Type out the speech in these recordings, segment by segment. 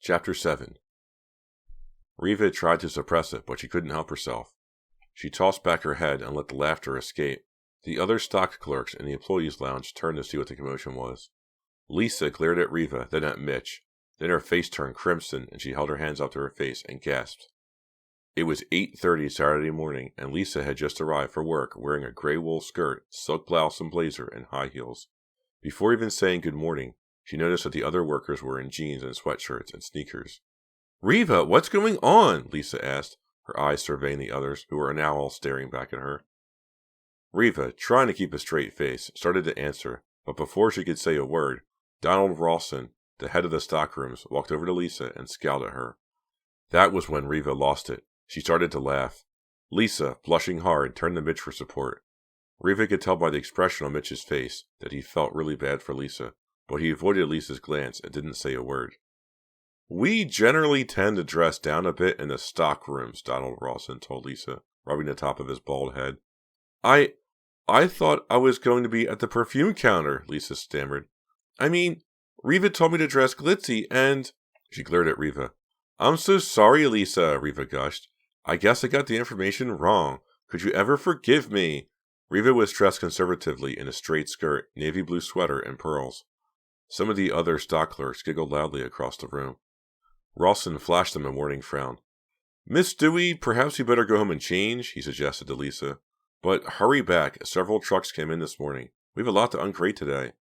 Chapter 7. Riva tried to suppress it, but she couldn't help herself. She tossed back her head and let the laughter escape. The other stock clerks in the employees' lounge turned to see what the commotion was. Lisa glared at Riva, then at Mitch. Then her face turned crimson, and she held her hands up to her face and gasped. It was 8:30 Saturday morning, and Lisa had just arrived for work wearing a gray wool skirt, silk blouse and blazer, and high heels. Before even saying good morning, she noticed that the other workers were in jeans and sweatshirts and sneakers. "Riva, what's going on?" Lisa asked, her eyes surveying the others, who were now all staring back at her. Riva, trying to keep a straight face, started to answer, but before she could say a word, Donald Rawson, the head of the stockrooms, walked over to Lisa and scowled at her. That was when Riva lost it. She started to laugh. Lisa, blushing hard, turned to Mitch for support. Riva could tell by the expression on Mitch's face that he felt really bad for Lisa, but he avoided Lisa's glance and didn't say a word. "We generally tend to dress down a bit in the stock rooms," Donald Rawson told Lisa, rubbing the top of his bald head. I thought I was going to be at the perfume counter," Lisa stammered. "I mean, Riva told me to dress glitzy and—" She glared at Riva. "I'm so sorry, Lisa," Riva gushed. "I guess I got the information wrong. Could you ever forgive me?" Riva was dressed conservatively in a straight skirt, navy blue sweater, and pearls. Some of the other stock clerks giggled loudly across the room. Rawson flashed them a warning frown. "Miss Dewey, perhaps you better go home and change," he suggested to Lisa. "But hurry back. Several trucks came in this morning. We have a lot to uncrate today."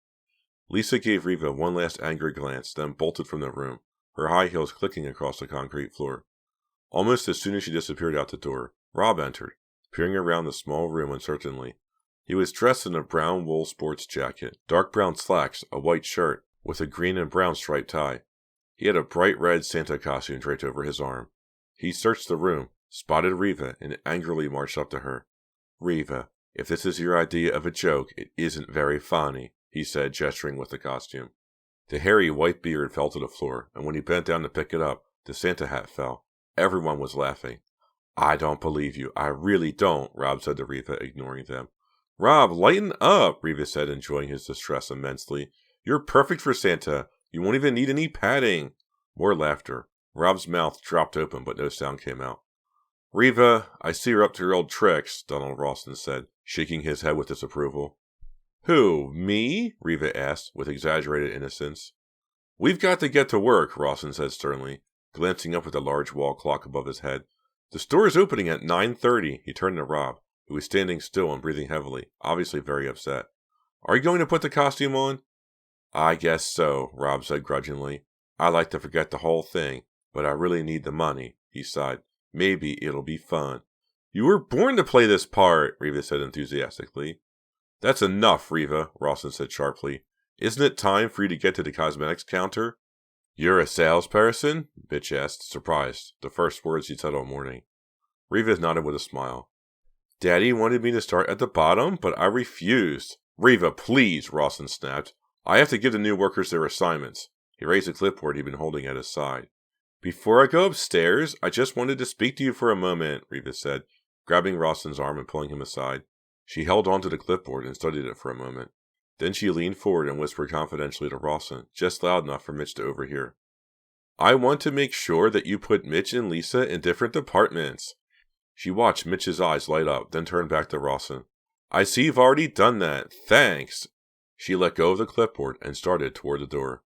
Lisa gave Riva one last angry glance, then bolted from the room, her high heels clicking across the concrete floor. Almost as soon as she disappeared out the door, Rob entered, peering around the small room uncertainly. He was dressed in a brown wool sports jacket, dark brown slacks, a white shirt, with a green and brown striped tie. He had a bright red Santa costume draped over his arm. He searched the room, spotted Riva, and angrily marched up to her. "Riva, if this is your idea of a joke, it isn't very funny," he said, gesturing with the costume. The hairy white beard fell to the floor, and when he bent down to pick it up, the Santa hat fell. Everyone was laughing. "I don't believe you. I really don't," Rob said to Riva, ignoring them. "Rob, lighten up," Riva said, enjoying his distress immensely. "You're perfect for Santa. You won't even need any padding." More laughter. Rob's mouth dropped open, but no sound came out. "Riva, I see you're up to your old tricks," Donald Rawson said, shaking his head with disapproval. "Who, me?" Riva asked, with exaggerated innocence. "We've got to get to work," Rawson said sternly, glancing up at the large wall clock above his head. "The store is opening at 9:30. He turned to Rob, who was standing still and breathing heavily, obviously very upset. "Are you going to put the costume on?" "I guess so," Rob said grudgingly. "I like to forget the whole thing, but I really need the money," he sighed. "Maybe it'll be fun." "You were born to play this part," Riva said enthusiastically. "That's enough, Riva," Rawson said sharply. "Isn't it time for you to get to the cosmetics counter?" "You're a salesperson?" Mitch asked, surprised, the first words he'd said all morning. Riva nodded with a smile. "Daddy wanted me to start at the bottom, but I refused." "Riva, please," Rawson snapped. "I have to give the new workers their assignments." He raised a clipboard he'd been holding at his side. "Before I go upstairs, I just wanted to speak to you for a moment," Riva said, grabbing Rawson's arm and pulling him aside. She held onto the clipboard and studied it for a moment. Then she leaned forward and whispered confidentially to Rawson, just loud enough for Mitch to overhear. "I want to make sure that you put Mitch and Lisa in different departments." She watched Mitch's eyes light up, then turned back to Rawson. "I see you've already done that. Thanks." She let go of the clipboard and started toward the door.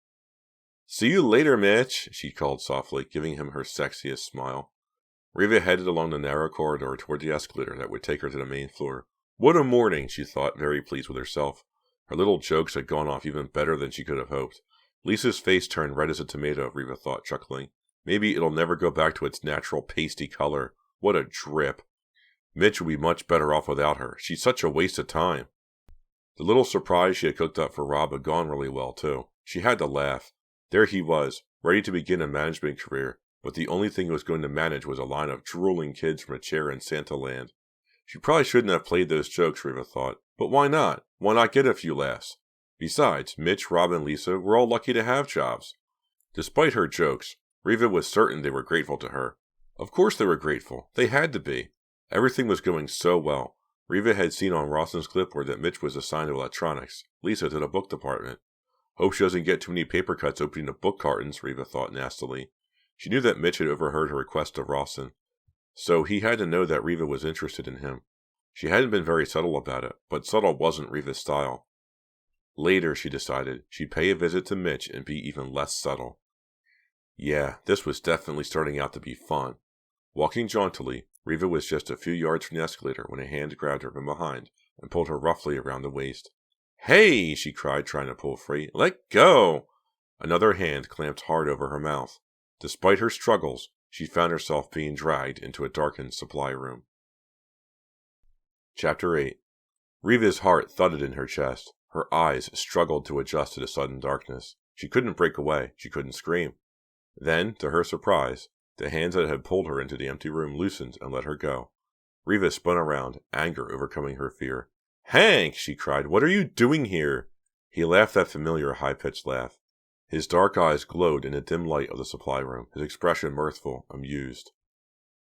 "See you later, Mitch," she called softly, giving him her sexiest smile. Riva headed along the narrow corridor toward the escalator that would take her to the main floor. What a morning, she thought, very pleased with herself. Her little jokes had gone off even better than she could have hoped. Lisa's face turned red as a tomato, Riva thought, chuckling. Maybe it'll never go back to its natural pasty color. What a drip. Mitch would be much better off without her. She's such a waste of time. The little surprise she had cooked up for Rob had gone really well, too. She had to laugh. There he was, ready to begin a management career, but the only thing he was going to manage was a line of drooling kids from a chair in Santa Land. She probably shouldn't have played those jokes, Riva thought, but why not? Why not get a few laughs? Besides, Mitch, Rob, and Lisa were all lucky to have jobs. Despite her jokes, Riva was certain they were grateful to her. Of course they were grateful. They had to be. Everything was going so well. Riva had seen on Rawson's clipboard that Mitch was assigned to electronics, Lisa to the book department. Hope she doesn't get too many paper cuts opening the book cartons, Riva thought nastily. She knew that Mitch had overheard her request of Rawson, so he had to know that Riva was interested in him. She hadn't been very subtle about it, but subtle wasn't Riva's style. Later, she decided, she'd pay a visit to Mitch and be even less subtle. Yeah, this was definitely starting out to be fun. Walking jauntily, Riva was just a few yards from the escalator when a hand grabbed her from behind and pulled her roughly around the waist. "Hey!" she cried, trying to pull free. "Let go!" Another hand clamped hard over her mouth. Despite her struggles, she found herself being dragged into a darkened supply room. Chapter 8. Riva's heart thudded in her chest. Her eyes struggled to adjust to the sudden darkness. She couldn't break away. She couldn't scream. Then, to her surprise, the hands that had pulled her into the empty room loosened and let her go. Riva spun around, anger overcoming her fear. "Hank!" she cried. "What are you doing here?" He laughed that familiar high-pitched laugh. His dark eyes glowed in the dim light of the supply room, his expression mirthful, amused.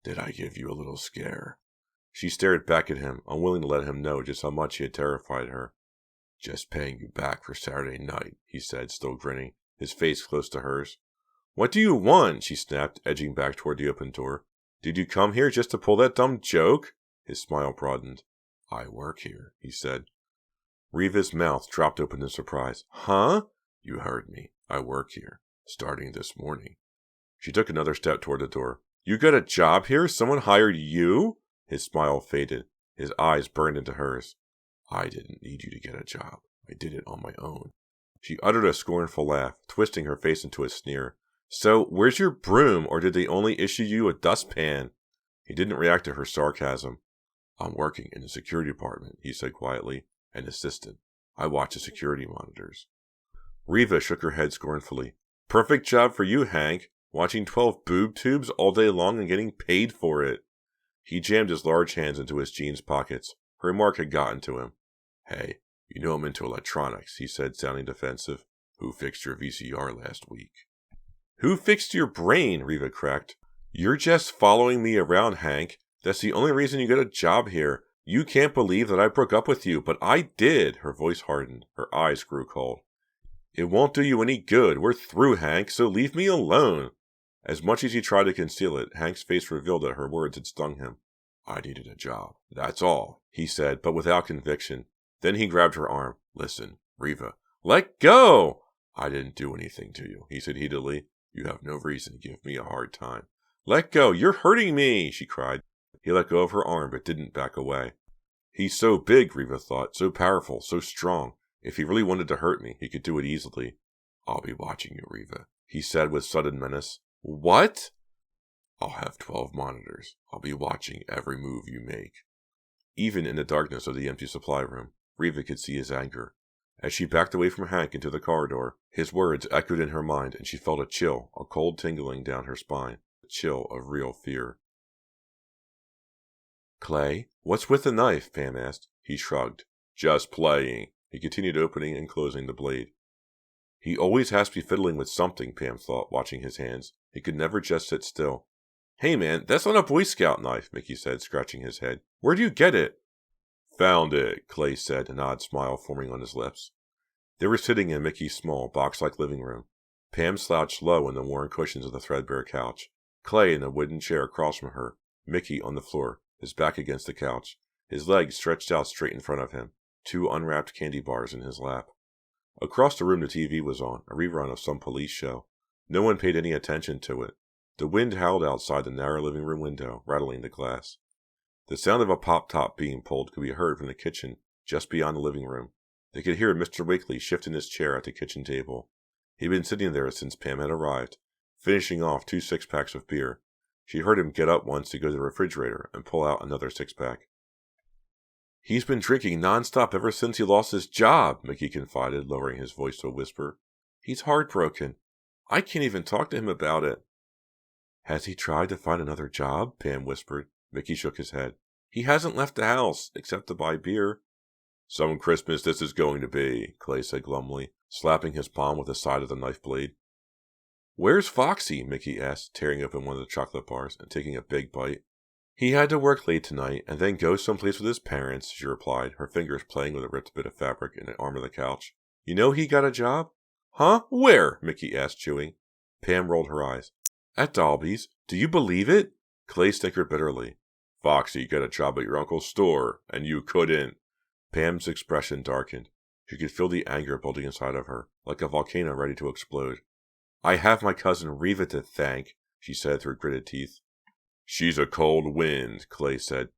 "Did I give you a little scare?" She stared back at him, unwilling to let him know just how much he had terrified her. "Just paying you back for Saturday night," he said, still grinning, his face close to hers. "What do you want?" she snapped, edging back toward the open door. "Did you come here just to pull that dumb joke?" His smile broadened. "I work here," he said. Riva's mouth dropped open in surprise. "Huh?" "You heard me. I work here, starting this morning." She took another step toward the door. "You got a job here? Someone hired you?" His smile faded. His eyes burned into hers. "I didn't need you to get a job. I did it on my own." She uttered a scornful laugh, twisting her face into a sneer. "So, where's your broom, or did they only issue you a dustpan?" He didn't react to her sarcasm. "I'm working in the security department," he said quietly. "An assistant. I watch the security monitors." Riva shook her head scornfully. "Perfect job for you, Hank. Watching 12 boob tubes all day long and getting paid for it." He jammed his large hands into his jeans pockets. Her remark had gotten to him. "Hey, you know I'm into electronics," he said, sounding defensive. "Who fixed your VCR last week?" "Who fixed your brain?" Riva cracked. "You're just following me around, Hank. That's the only reason you got a job here. You can't believe that I broke up with you, but I did." Her voice hardened. Her eyes grew cold. "It won't do you any good. We're through, Hank, so leave me alone." As much as he tried to conceal it, Hank's face revealed that her words had stung him. "I needed a job. That's all," he said, but without conviction. Then he grabbed her arm. "Listen, Riva." "Let go!" "I didn't do anything to you," he said heatedly. "You have no reason to give me a hard time." "Let go! You're hurting me!" she cried. He let go of her arm, but didn't back away. He's so big, Riva thought, so powerful, so strong. If he really wanted to hurt me, he could do it easily. "I'll be watching you, Riva," he said with sudden menace. "What?" "I'll have 12 monitors. I'll be watching every move you make." Even in the darkness of the empty supply room, Riva could see his anger. As she backed away from Hank into the corridor, his words echoed in her mind, and she felt a chill, a cold tingling down her spine, a chill of real fear. "Clay, what's with the knife?" Pam asked. He shrugged. "Just playing." He continued opening and closing the blade. He always has to be fiddling with something, Pam thought, watching his hands. He could never just sit still. "Hey man, that's not a Boy Scout knife," Mickey said, scratching his head. "Where'd you get it?" "Found it," Clay said, an odd smile forming on his lips. They were sitting in Mickey's small, box-like living room. Pam slouched low in the worn cushions of the threadbare couch. Clay in a wooden chair across from her. Mickey on the floor, his back against the couch, his legs stretched out straight in front of him, 2 unwrapped candy bars in his lap. Across the room the TV was on, a rerun of some police show. No one paid any attention to it. The wind howled outside the narrow living room window, rattling the glass. The sound of a pop-top being pulled could be heard from the kitchen, just beyond the living room. They could hear Mr. Wakely shift in his chair at the kitchen table. He'd been sitting there since Pam had arrived, finishing off 2 six-packs of beer. She heard him get up once to go to the refrigerator and pull out another 6-pack. "He's been drinking nonstop ever since he lost his job," Mickey confided, lowering his voice to a whisper. "He's heartbroken. I can't even talk to him about it." "Has he tried to find another job?" Pam whispered. Mickey shook his head. "He hasn't left the house, except to buy beer." "Some Christmas this is going to be," Clay said glumly, slapping his palm with the side of the knife blade. "Where's Foxy?" Mickey asked, tearing open one of the chocolate bars and taking a big bite. "He had to work late tonight and then go someplace with his parents," she replied, her fingers playing with a ripped bit of fabric in the arm of the couch. "You know he got a job?" "Huh? Where?" Mickey asked, chewing. Pam rolled her eyes. At Dalby's? Do you believe it? Clay snickered bitterly. Foxy got a job at your uncle's store, and you couldn't. Pam's expression darkened. She could feel the anger building inside of her, like a volcano ready to explode. I have my cousin Riva to thank, she said through gritted teeth. She's a cold wind, Clay said.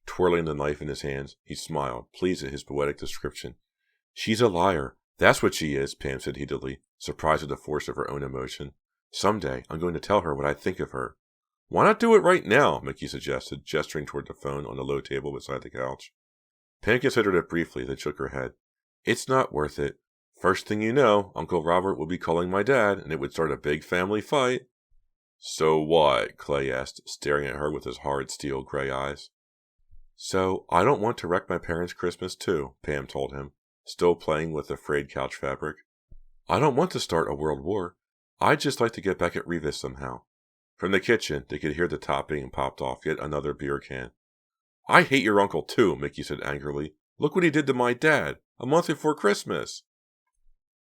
Twirling the knife in his hands, he smiled, pleased at his poetic description. She's a liar. That's what she is, Pam said heatedly, surprised at the force of her own emotion. Someday, I'm going to tell her what I think of her. Why not do it right now, Mickey suggested, gesturing toward the phone on the low table beside the couch. Pam considered it briefly, then shook her head. It's not worth it. First thing you know, Uncle Robert will be calling my dad, and it would start a big family fight. So what? Clay asked, staring at her with his hard steel gray eyes. So, I don't want to wreck my parents' Christmas too, Pam told him, still playing with the frayed couch fabric. I don't want to start a world war. I'd just like to get back at Revis somehow. From the kitchen, they could hear the top being popped off yet another beer can. I hate your uncle too, Mickey said angrily. Look what he did to my dad, a month before Christmas.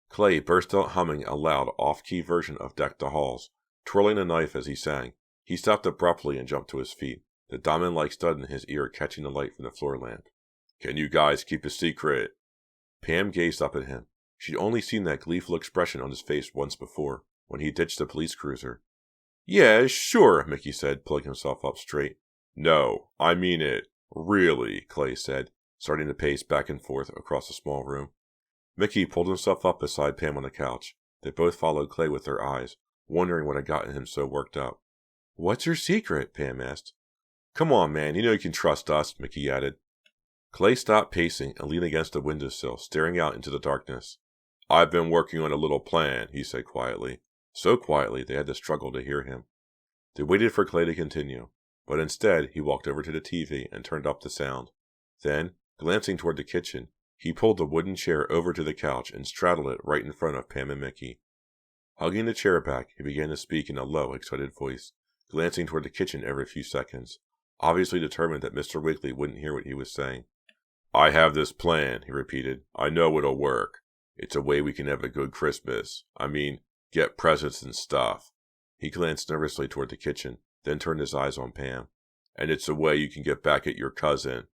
Clay burst out humming a loud, off-key version of Deck the Halls, twirling a knife as he sang. He stopped abruptly and jumped to his feet, the diamond-like stud in his ear catching the light from the floor lamp. Can you guys keep a secret? Pam gazed up at him. She'd only seen that gleeful expression on his face once before, when he ditched the police cruiser. Yeah, sure, Mickey said, pulling himself up straight. No, I mean it. Really, Clay said, starting to pace back and forth across the small room. Mickey pulled himself up beside Pam on the couch. They both followed Clay with their eyes, wondering what had gotten him so worked up. What's your secret? Pam asked. Come on, man, you know you can trust us, Mickey added. Clay stopped pacing and leaned against the windowsill, staring out into the darkness. I've been working on a little plan, he said quietly. So quietly they had to struggle to hear him. They waited for Clay to continue, but instead he walked over to the TV and turned up the sound. Then, glancing toward the kitchen, he pulled the wooden chair over to the couch and straddled it right in front of Pam and Mickey. Hugging the chair back, he began to speak in a low, excited voice, glancing toward the kitchen every few seconds, obviously determined that Mr. Wiggly wouldn't hear what he was saying. I have this plan, he repeated. I know it'll work. It's a way we can have a good Christmas. I mean, get presents and stuff. He glanced nervously toward the kitchen, then turned his eyes on Pam. And it's a way you can get back at your cousin.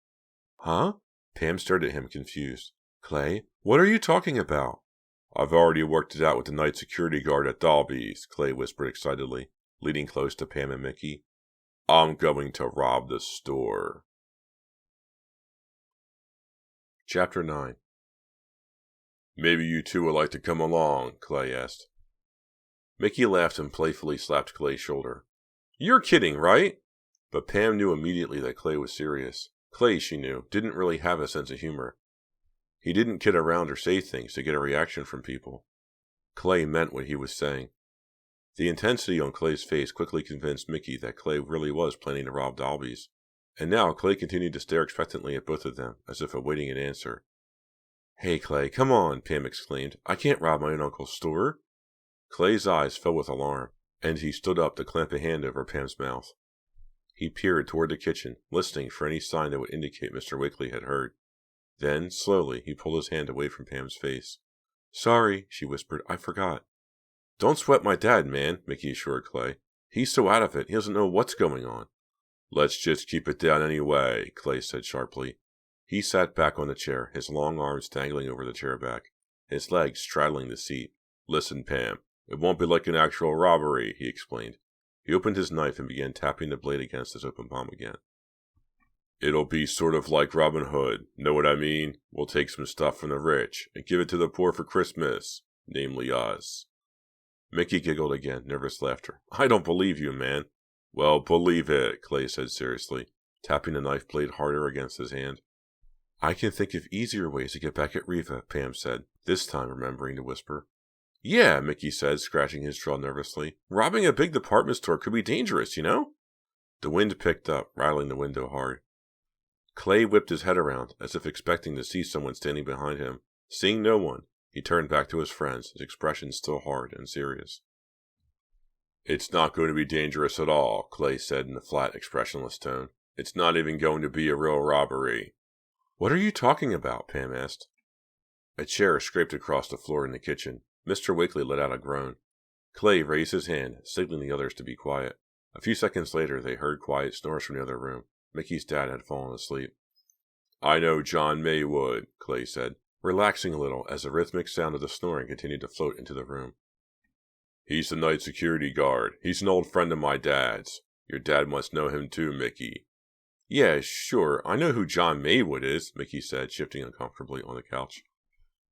Huh? Pam stared at him, confused. Clay, what are you talking about? I've already worked it out with the night security guard at Dalby's, Clay whispered excitedly, leaning close to Pam and Mickey. I'm going to rob the store. Chapter 9. Maybe you two would like to come along, Clay asked. Mickey laughed and playfully slapped Clay's shoulder. You're kidding, right? But Pam knew immediately that Clay was serious. Clay, she knew, didn't really have a sense of humor. He didn't kid around or say things to get a reaction from people. Clay meant what he was saying. The intensity on Clay's face quickly convinced Mickey that Clay really was planning to rob Dalby's. And now Clay continued to stare expectantly at both of them, as if awaiting an answer. Hey, Clay, come on, Pam exclaimed. I can't rob my own uncle's store. Clay's eyes filled with alarm, and he stood up to clamp a hand over Pam's mouth. He peered toward the kitchen, listening for any sign that would indicate Mr. Wiggly had heard. Then, slowly, he pulled his hand away from Pam's face. Sorry, she whispered. I forgot. Don't sweat my dad, man, Mickey assured Clay. He's so out of it, he doesn't know what's going on. Let's just keep it down anyway, Clay said sharply. He sat back on the chair, his long arms dangling over the chair back, his legs straddling the seat. Listen, Pam, it won't be like an actual robbery, he explained. He opened his knife and began tapping the blade against his open palm again. It'll be sort of like Robin Hood, know what I mean? We'll take some stuff from the rich and give it to the poor for Christmas, namely us. Mickey giggled again, nervous laughter. I don't believe you, man. Well, believe it, Clay said seriously, tapping the knife blade harder against his hand. I can think of easier ways to get back at Riva, Pam said, this time remembering to whisper. Yeah, Mickey said, scratching his jaw nervously. Robbing a big department store could be dangerous, you know? The wind picked up, rattling the window hard. Clay whipped his head around, as if expecting to see someone standing behind him. Seeing no one, he turned back to his friends, his expression still hard and serious. It's not going to be dangerous at all, Clay said in a flat, expressionless tone. It's not even going to be a real robbery. What are you talking about? Pam asked. A chair scraped across the floor in the kitchen. Mr. Wiggly let out a groan. Clay raised his hand, signaling the others to be quiet. A few seconds later, they heard quiet snores from the other room. Mickey's dad had fallen asleep. I know John Maywood, Clay said, relaxing a little as the rhythmic sound of the snoring continued to float into the room. He's the night security guard. He's an old friend of my dad's. Your dad must know him too, Mickey. Yeah, sure, I know who John Maywood is, Mickey said, shifting uncomfortably on the couch.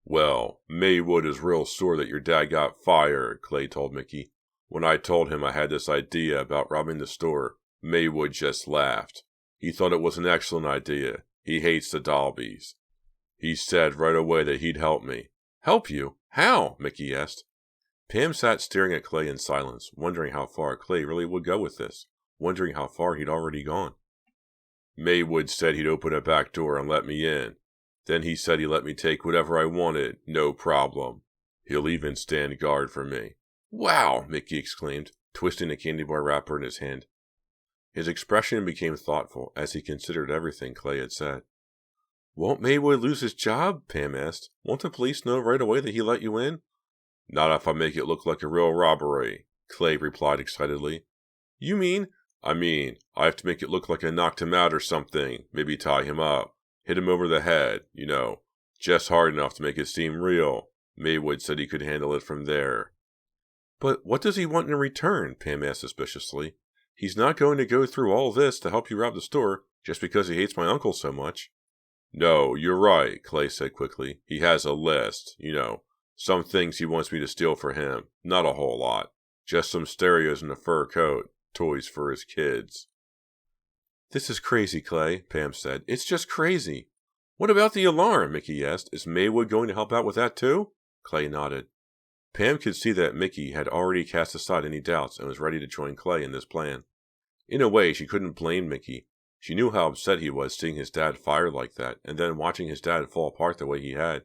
Well, Maywood is real sore that your dad got fired, Clay told Mickey. When I told him I had this idea about robbing the store, Maywood just laughed. He thought it was an excellent idea. He hates the Dalbys. He said right away that he'd help me. Help you? How? Mickey asked. Pam sat staring at Clay in silence, wondering how far Clay really would go with this, wondering how far he'd already gone. Maywood said he'd open a back door and let me in. Then he said he'd let me take whatever I wanted, no problem. He'll even stand guard for me. Wow! Mickey exclaimed, twisting the candy bar wrapper in his hand. His expression became thoughtful as he considered everything Clay had said. Won't Maywood lose his job? Pam asked. Won't the police know right away that he let you in? Not if I make it look like a real robbery, Clay replied excitedly. You mean? I have to make it look like I knocked him out or something, maybe tie him up, hit him over the head, just hard enough to make it seem real. Maywood said he could handle it from there. But what does he want in return? Pam asked suspiciously. He's not going to go through all this to help you rob the store just because he hates my uncle so much. No, you're right, Clay said quickly. He has a list, some things he wants me to steal for him. Not a whole lot. Just some stereos and a fur coat. Toys for his kids. This is crazy, Clay, Pam said. It's just crazy. What about the alarm? Mickey asked. Is Maywood going to help out with that too? Clay nodded. Pam could see that Mickey had already cast aside any doubts and was ready to join Clay in this plan. In a way, she couldn't blame Mickey. She knew how upset he was seeing his dad fired like that, and then watching his dad fall apart the way he had.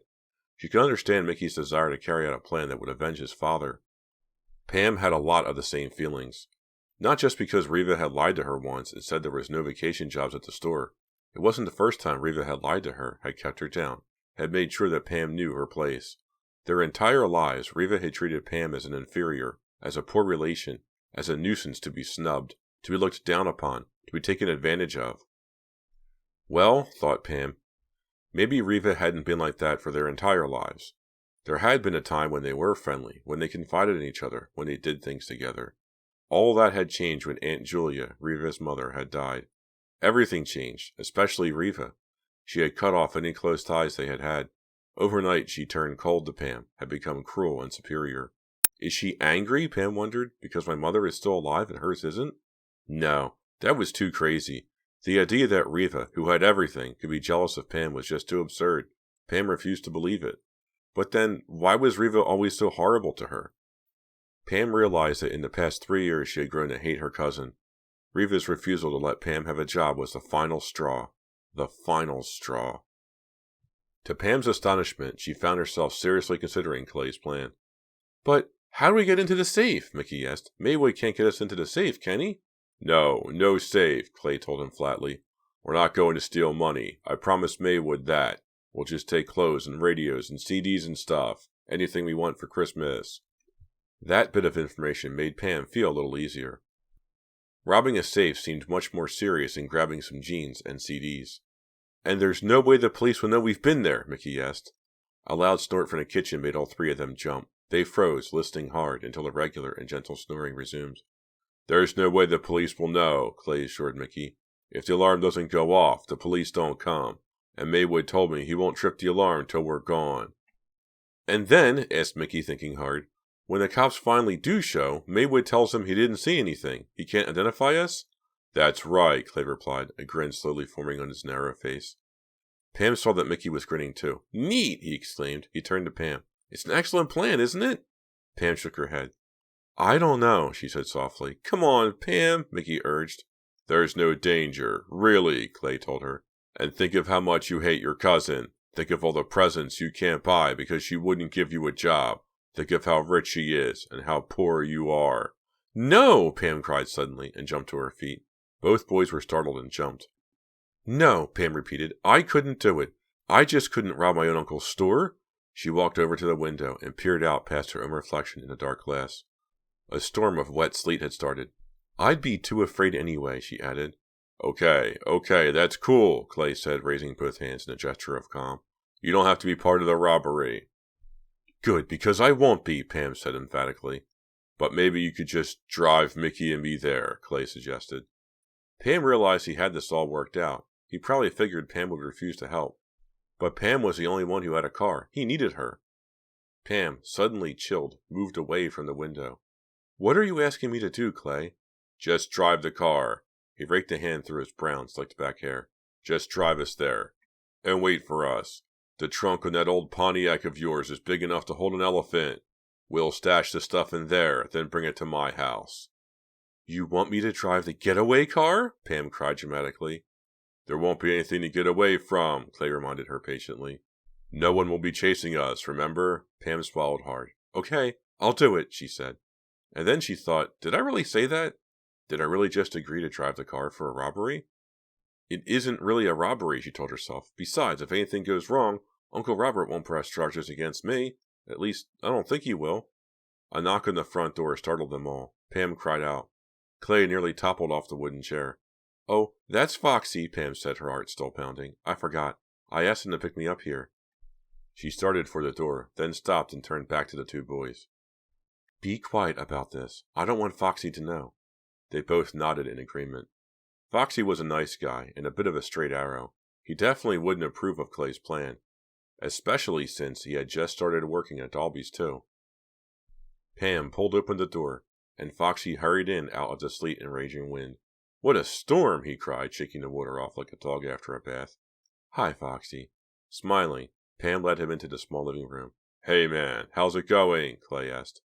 She could understand Mickey's desire to carry out a plan that would avenge his father. Pam had a lot of the same feelings. Not just because Reva had lied to her once and said there was no vacation jobs at the store. It wasn't the first time Reva had lied to her, had kept her down, had made sure that Pam knew her place. Their entire lives, Reva had treated Pam as an inferior, as a poor relation, as a nuisance to be snubbed, to be looked down upon, to be taken advantage of. Well, thought Pam, maybe Reva hadn't been like that for their entire lives. There had been a time when they were friendly, when they confided in each other, when they did things together. All that had changed when Aunt Julia, Reva's mother, had died. Everything changed, especially Reva. She had cut off any close ties they had had. Overnight, she turned cold to Pam, had become cruel and superior. Is she angry, Pam wondered, because my mother is still alive and hers isn't? No, that was too crazy. The idea that Reva, who had everything, could be jealous of Pam was just too absurd. Pam refused to believe it. But then, why was Reva always so horrible to her? Pam realized that in the past 3 years she had grown to hate her cousin. Reva's refusal to let Pam have a job was the final straw. The final straw. To Pam's astonishment, she found herself seriously considering Clay's plan. But how do we get into the safe? Mickey asked. Maywood can't get us into the safe, can he? No safe, Clay told him flatly. We're not going to steal money. I promised Maywood that. We'll just take clothes and radios and CDs and stuff. Anything we want for Christmas. That bit of information made Pam feel a little easier. Robbing a safe seemed much more serious than grabbing some jeans and CDs. And there's no way the police will know we've been there, Mickey asked. A loud snort from the kitchen made all three of them jump. They froze, listening hard, until the regular and gentle snoring resumed. There's no way the police will know, Clay assured Mickey. If the alarm doesn't go off, the police don't come. And Maywood told me he won't trip the alarm till we're gone. And then, asked Mickey, thinking hard, when the cops finally do show, Maywood tells him he didn't see anything. He can't identify us? That's right, Clay replied, a grin slowly forming on his narrow face. Pam saw that Mickey was grinning too. Neat, he exclaimed. He turned to Pam. It's an excellent plan, isn't it? Pam shook her head. I don't know, she said softly. Come on, Pam, Mickey urged. There's no danger, really, Clay told her. And think of how much you hate your cousin. Think of all the presents you can't buy because she wouldn't give you a job. Think of how rich she is and how poor you are. No, Pam cried suddenly and jumped to her feet. Both boys were startled and jumped. No, Pam repeated. I couldn't do it. I just couldn't rob my own uncle's store. She walked over to the window and peered out past her own reflection in the dark glass. A storm of wet sleet had started. "I'd be too afraid anyway," she added. Okay, that's cool," Clay said, raising both hands in a gesture of calm. "You don't have to be part of the robbery." "Good, because I won't be," Pam said emphatically. "But maybe you could just drive Mickey and me there," Clay suggested. Pam realized he had this all worked out. He probably figured Pam would refuse to help. But Pam was the only one who had a car. He needed her. Pam, suddenly chilled, moved away from the window. "What are you asking me to do, Clay?" "Just drive the car." He raked a hand through his brown, slicked back hair. "Just drive us there. And wait for us. The trunk on that old Pontiac of yours is big enough to hold an elephant. We'll stash the stuff in there, then bring it to my house." "You want me to drive the getaway car?" Pam cried dramatically. "There won't be anything to get away from," Clay reminded her patiently. "No one will be chasing us, remember?" Pam swallowed hard. "Okay, I'll do it," she said. And then she thought, did I really say that? Did I really just agree to drive the car for a robbery? It isn't really a robbery, she told herself. Besides, if anything goes wrong, Uncle Robert won't press charges against me. At least, I don't think he will. A knock on the front door startled them all. Pam cried out. Clay nearly toppled off the wooden chair. "Oh, that's Foxy," Pam said, her heart still pounding. "I forgot. I asked him to pick me up here." She started for the door, then stopped and turned back to the two boys. "Be quiet about this. I don't want Foxy to know." They both nodded in agreement. Foxy was a nice guy and a bit of a straight arrow. He definitely wouldn't approve of Clay's plan, especially since he had just started working at Dalby's too. Pam pulled open the door, and Foxy hurried in out of the sleet and raging wind. "What a storm!" he cried, shaking the water off like a dog after a bath. "Hi, Foxy." Smiling, Pam led him into the small living room. "Hey, man, how's it going?" Clay asked.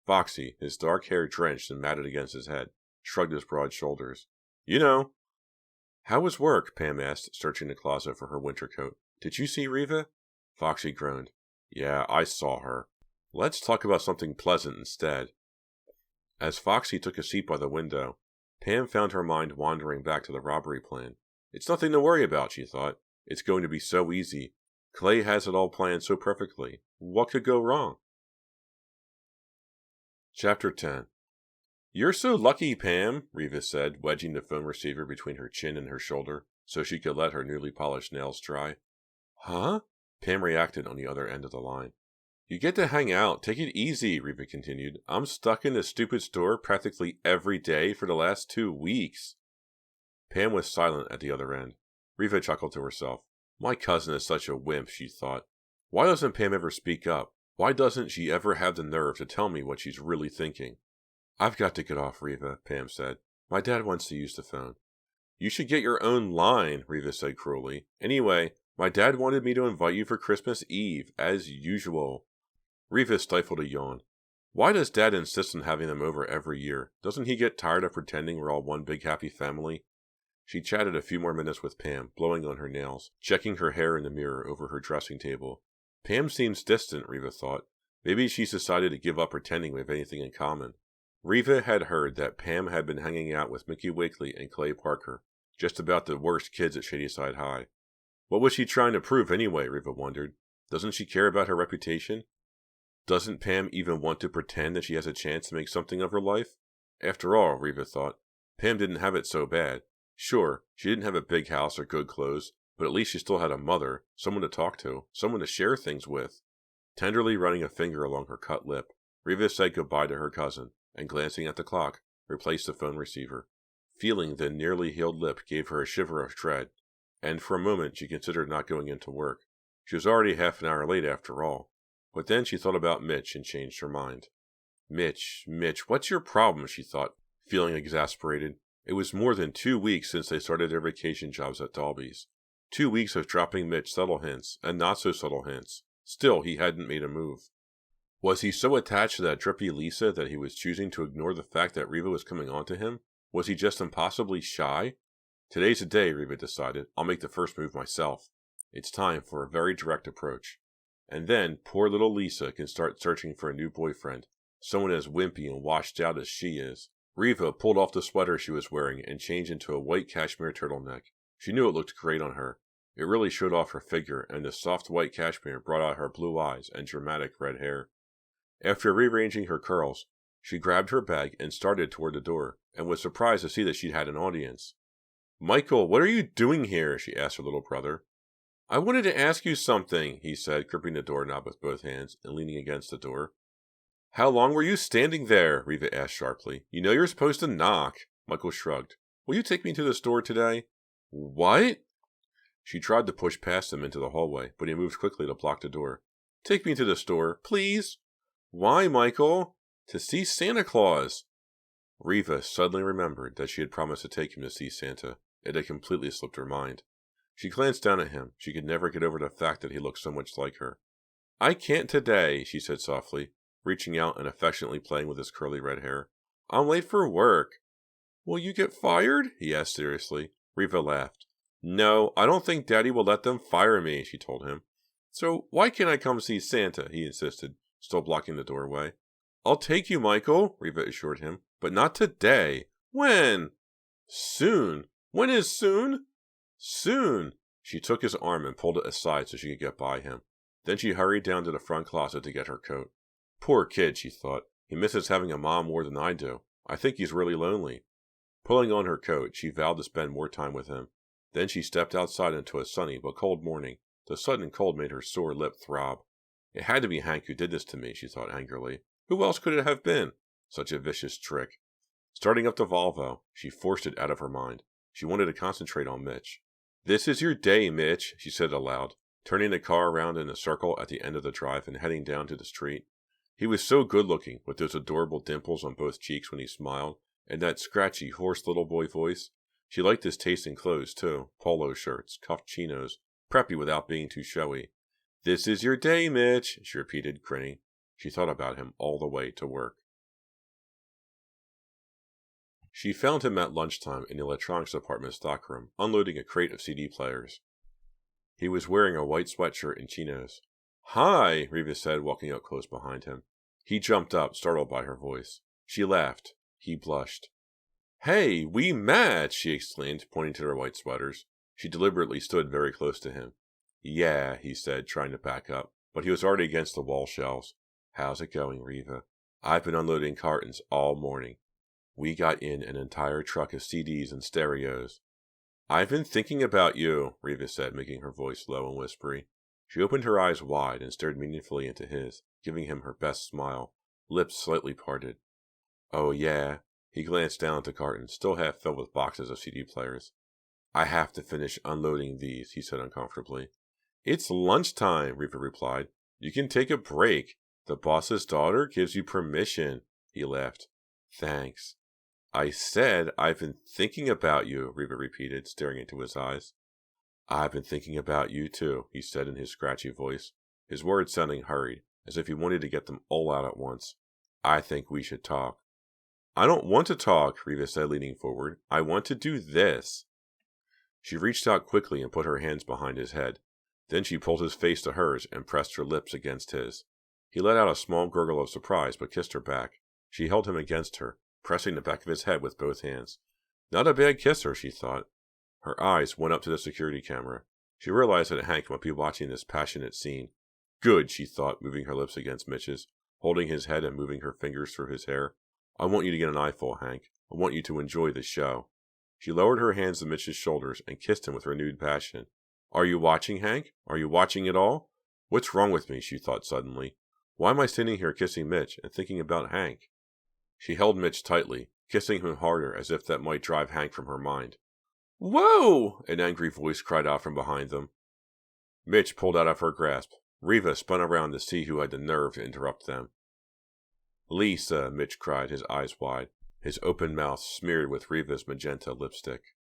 Foxy, his dark hair drenched and matted against his head, shrugged his broad shoulders. "You know." "How was work?" Pam asked, searching the closet for her winter coat. "Did you see Reva?" Foxy groaned. "Yeah, I saw her. Let's talk about something pleasant instead." As Foxy took a seat by the window, Pam found her mind wandering back to the robbery plan. It's nothing to worry about, she thought. It's going to be so easy. Clay has it all planned so perfectly. What could go wrong? Chapter 10. "You're so lucky, Pam," Reva said, wedging the phone receiver between her chin and her shoulder so she could let her newly polished nails dry. "Huh?" Pam reacted on the other end of the line. "You get to hang out. Take it easy," Reva continued. "I'm stuck in this stupid store practically every day for the last 2 weeks. Pam was silent at the other end. Reva chuckled to herself. My cousin is such a wimp, she thought. Why doesn't Pam ever speak up? Why doesn't she ever have the nerve to tell me what she's really thinking? "I've got to get off, Reva," Pam said. "My dad wants to use the phone." "You should get your own line," Reva said cruelly. "Anyway, my dad wanted me to invite you for Christmas Eve, as usual." Reva stifled a yawn. "Why does Dad insist on having them over every year? Doesn't he get tired of pretending we're all one big happy family?" She chatted a few more minutes with Pam, blowing on her nails, checking her hair in the mirror over her dressing table. Pam seems distant, Reva thought. Maybe she's decided to give up pretending we have anything in common. Reva had heard that Pam had been hanging out with Mickey Wakely and Clay Parker, just about the worst kids at Shadyside High. What was she trying to prove anyway, Reva wondered. Doesn't she care about her reputation? Doesn't Pam even want to pretend that she has a chance to make something of her life? After all, Reva thought, Pam didn't have it so bad. Sure, she didn't have a big house or good clothes, but at least she still had a mother, someone to talk to, someone to share things with. Tenderly running a finger along her cut lip, Reva said goodbye to her cousin, and glancing at the clock, replaced the phone receiver. Feeling the nearly healed lip gave her a shiver of dread, and for a moment she considered not going into work. She was already half an hour late after all. But then she thought about Mitch and changed her mind. Mitch, what's your problem? She thought, feeling exasperated. It was more than 2 weeks since they started their vacation jobs at Dalby's. 2 weeks of dropping Mitch subtle hints and not so subtle hints. Still, he hadn't made a move. Was he so attached to that drippy Lisa that he was choosing to ignore the fact that Reva was coming on to him? Was he just impossibly shy? Today's the day, Reva decided. I'll make the first move myself. It's time for a very direct approach. And then poor little Lisa can start searching for a new boyfriend, someone as wimpy and washed out as she is. Reva pulled off the sweater she was wearing and changed into a white cashmere turtleneck. She knew it looked great on her. It really showed off her figure, and the soft white cashmere brought out her blue eyes and dramatic red hair. After rearranging her curls, She grabbed her bag and started toward the door, and was surprised to see that she'd had an audience. "Michael, what are you doing here?" she asked her little brother. "I wanted to ask you something," he said, gripping the doorknob with both hands and leaning against the door. "How long were you standing there?" Riva asked sharply. "You know you're supposed to knock." Michael shrugged. "Will you take me to the store today?" "What?" She tried to push past him into the hallway, but he moved quickly to block the door. "Take me to the store, please." "Why, Michael?" "To see Santa Claus." Riva suddenly remembered that she had promised to take him to see Santa. It had completely slipped her mind. She glanced down at him. She could never get over the fact that he looked so much like her. "I can't today," she said softly, reaching out and affectionately playing with his curly red hair. "I'm late for work." "Will you get fired?" he asked seriously. Riva laughed. "No, I don't think Daddy will let them fire me," she told him. "So why can't I come see Santa?" he insisted, still blocking the doorway. "I'll take you, Michael," Riva assured him, "but not today." "When?" "Soon." "When is soon?" "Soon." She took his arm and pulled it aside so she could get by him. Then she hurried down to the front closet to get her coat. "Poor kid," she thought. "He misses having a mom more than I do. I think he's really lonely." Pulling on her coat, she vowed to spend more time with him. Then she stepped outside into a sunny but cold morning. The sudden cold made her sore lip throb. "It had to be Hank who did this to me," she thought angrily. "Who else could it have been? Such a vicious trick." Starting up the Volvo, she forced it out of her mind. She wanted to concentrate on Mitch. "This is your day, Mitch," she said aloud, turning the car around in a circle at the end of the drive and heading down to the street. He was so good-looking, with those adorable dimples on both cheeks when he smiled, and that scratchy, hoarse little boy voice. She liked his taste in clothes, too. Polo shirts, cuffed chinos, preppy without being too showy. "This is your day, Mitch," she repeated, grinning. She thought about him all the way to work. She found him at lunchtime in the electronics department stockroom, unloading a crate of CD players. He was wearing a white sweatshirt and chinos. "Hi," Riva said, walking up close behind him. He jumped up, startled by her voice. She laughed. He blushed. "Hey, we match!" she exclaimed, pointing to their white sweaters. She deliberately stood very close to him. "Yeah," he said, trying to back up, but he was already against the wall shelves. "How's it going, Riva?" "I've been unloading cartons all morning. We got in an entire truck of CDs and stereos." "I've been thinking about you," Riva said, making her voice low and whispery. She opened her eyes wide and stared meaningfully into his, giving him her best smile, lips slightly parted. "Oh, yeah." He glanced down at the carton, still half filled with boxes of CD players. "I have to finish unloading these," he said uncomfortably. "It's lunchtime," Riva replied. "You can take a break. The boss's daughter gives you permission." He laughed. "Thanks." "I said I've been thinking about you," Riva repeated, staring into his eyes. "I've been thinking about you, too," he said in his scratchy voice, his words sounding hurried, as if he wanted to get them all out at once. "I think we should talk." "I don't want to talk," Riva said, leaning forward. "I want to do this." She reached out quickly and put her hands behind his head. Then she pulled his face to hers and pressed her lips against his. He let out a small gurgle of surprise, but kissed her back. She held him against her, pressing the back of his head with both hands. Not a bad kisser, she thought. Her eyes went up to the security camera. She realized that Hank might be watching this passionate scene. "Good," she thought, moving her lips against Mitch's, holding his head and moving her fingers through his hair. "I want you to get an eyeful, Hank. I want you to enjoy the show." She lowered her hands to Mitch's shoulders and kissed him with renewed passion. "Are you watching, Hank? Are you watching at all?" "What's wrong with me?" she thought suddenly. "Why am I standing here kissing Mitch and thinking about Hank?" She held Mitch tightly, kissing him harder as if that might drive Hank from her mind. "Whoa!" an angry voice cried out from behind them. Mitch pulled out of her grasp. Riva spun around to see who had the nerve to interrupt them. "Lisa!" Mitch cried, his eyes wide, his open mouth smeared with Riva's magenta lipstick.